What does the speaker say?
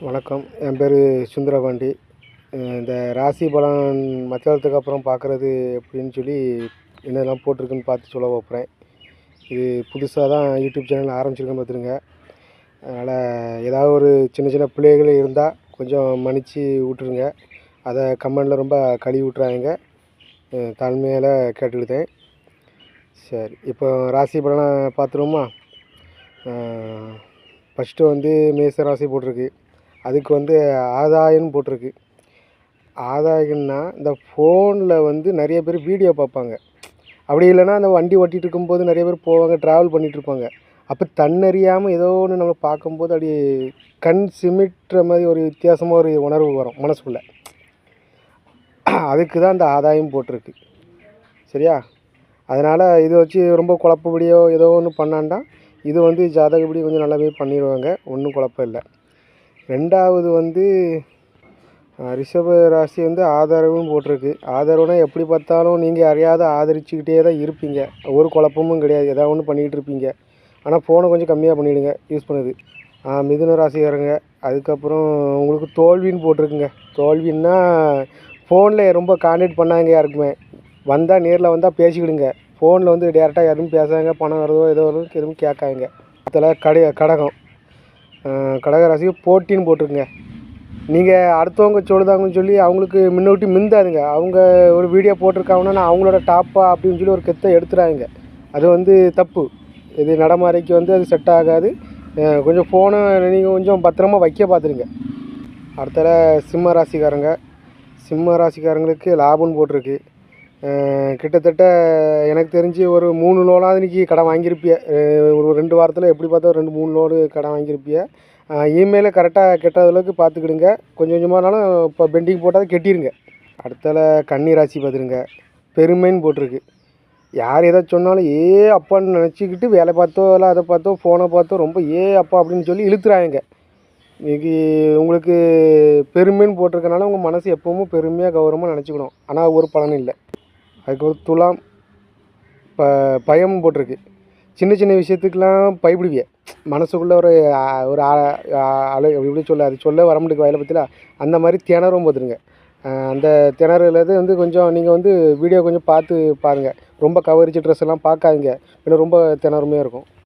வணக்கம். என் பேர் சுந்தரபாண்டி. இந்த ராசி பலன் மத்தியானத்துக்கு அப்புறம் பார்க்குறது எப்படின்னு சொல்லி என்னெல்லாம் போட்டிருக்குன்னு பார்த்து சொல்ல போகிறேன். இது புதுசாக தான் யூடியூப் சேனல் ஆரம்பிச்சிருக்கேன் பார்த்துருங்க. அதனால் ஏதாவது ஒரு சின்ன சின்ன பிள்ளைகள் இருந்தால் கொஞ்சம் மன்னிச்சு விட்ருங்க. அதை கமெண்டில் ரொம்ப கழுவி விட்றாங்க, தாழ்மையால் கேட்டுக்கிட்டேன். சரி, இப்போ ராசி பலனை பார்த்துருவோமா? ஃபஸ்ட்டு மேச ராசி போட்டிருக்கு. அதுக்கு ஆதாயம்னு போட்டிருக்கு. ஆதாயம்னா இந்த ஃபோனில் நிறைய பேர் வீடியோ பார்ப்பாங்க. அப்படி இல்லைன்னா அந்த வண்டி ஓட்டிகிட்டு இருக்கும்போது நிறைய பேர் போவாங்க, ட்ராவல் பண்ணிகிட்ருப்பாங்க. அப்போ தன்னறியாமல் ஏதோ ஒன்று நம்ம பார்க்கும்போது அப்படி கண் சிமிட்டுற மாதிரி ஒரு வித்தியாசமாக ஒரு உணர்வு வரும் மனசுக்குள்ளே. அதுக்கு தான் அந்த ஆதாயம் போட்டிருக்கு. சரியா? அதனால் இதை வச்சு ரொம்ப குழப்பப்படியோ ஏதோ ஒன்று பண்ணாண்டா இது ஜாதகப்படி கொஞ்சம் நல்லாவே பண்ணிடுவாங்க, ஒன்றும் குழப்பம் இல்லை. ரெண்டாவது ரிஷப ராசி ஆதரவுன்னு போட்டிருக்கு. ஆதரவுனா எப்படி பார்த்தாலும் நீங்கள் அறியாத ஆதரிச்சுக்கிட்டே தான் இருப்பீங்க, ஒரு குழப்பமும் கிடையாது, ஏதாவது ஒன்று பண்ணிக்கிட்டு இருப்பீங்க. ஆனால் ஃபோனை கொஞ்சம் கம்மியாக பண்ணிவிடுங்க யூஸ் பண்ணுது. மிதுன ராசிக்காரங்க, அதுக்கப்புறம் உங்களுக்கு தோல்வின்னு போட்டிருக்குங்க. தோல்வின்னா ஃபோனில் ரொம்ப கான்டாக்ட் பண்ணாங்க, யாருக்குமே வந்தால் நேரில் வந்தால் பேசிக்கிடுங்க. ஃபோனில் டேரெக்டாக எதுவும் பேசாங்க, பணம் வருதோ ஏதோ வரும் எதுவும் கேட்காங்க. அதில் கடக ராசிக்கு போட்டின்னு போட்டிருக்குங்க. நீங்கள் அடுத்தவங்க சொல்லுதாங்கன்னு சொல்லி அவங்களுக்கு முன்னோட்டி மிந்தாதுங்க. அவங்க ஒரு வீடியோ போட்டிருக்காங்கன்னா நான் அவங்களோட டாப்பா அப்படின்னு சொல்லி ஒரு கெத்தை எடுத்துறாங்க. அது தப்பு. இது நடைமுறைக்கு அது செட் ஆகாது. கொஞ்சம் ஃபோனை நீங்கள் கொஞ்சம் பத்திரமா வைக்க பார்த்துருங்க. அடுத்தது சிம்ம ராசிக்காரங்களுக்கு லாபம்னு போட்டிருக்கு. கிட்டத்தட்ட எனக்கு தெரிஞ்சு ஒரு 3 லோனாவது இன்றைக்கி கடன் வாங்கியிருப்பிய. ஒரு 2 வாரத்தில் எப்படி பார்த்தா 2-3 லோடு கடன் வாங்கியிருப்பிய. இமெயிலை கரெக்டாக கெட்டாத அளவுக்கு பார்த்துக்கிடுங்க. கொஞ்சம் கொஞ்சமானாலும் இப்போ பெண்டிங் போட்டால் கெட்டிருங்க. அடுத்தல கன்னி ராசி பார்த்துருங்க. பெருமைன்னு போட்டிருக்கு. யார் எதை சொன்னாலும் அப்பான்னு நினச்சிக்கிட்டு வேலை பார்த்தோ இல்லை அதை பார்த்தோ ஃபோனை பார்த்தோ ரொம்ப அப்பா அப்படின்னு சொல்லி இழுத்துறாங்க. இன்றைக்கி உங்களுக்கு பெருமைன்னு போட்டிருக்கனால உங்கள் மனசு எப்பவும் பெருமையாக கௌரவமாக நினச்சிக்கணும். ஆனால் ஒரு பலனும் இல்லை. அதுக்கப்புறம் துலாம் பயம்னு போட்டிருக்கு. சின்ன சின்ன விஷயத்துக்கெலாம் பயப்படுவிய. மனசுக்குள்ளே ஒரு ஒரு அலை எப்படி சொல்ல, அது சொல்ல வர முடியும் வயலை பற்றிலாம். அந்த மாதிரி திணறும் பார்த்துருங்க. அந்த திணறுலேருந்து கொஞ்சம் நீங்கள் வீடியோ கொஞ்சம் பார்த்து பாருங்கள். ரொம்ப கவரிச்சு ட்ரெஸ் எல்லாம் பார்க்காதீங்க, இன்னும் ரொம்ப திணறுமையாக இருக்கும்.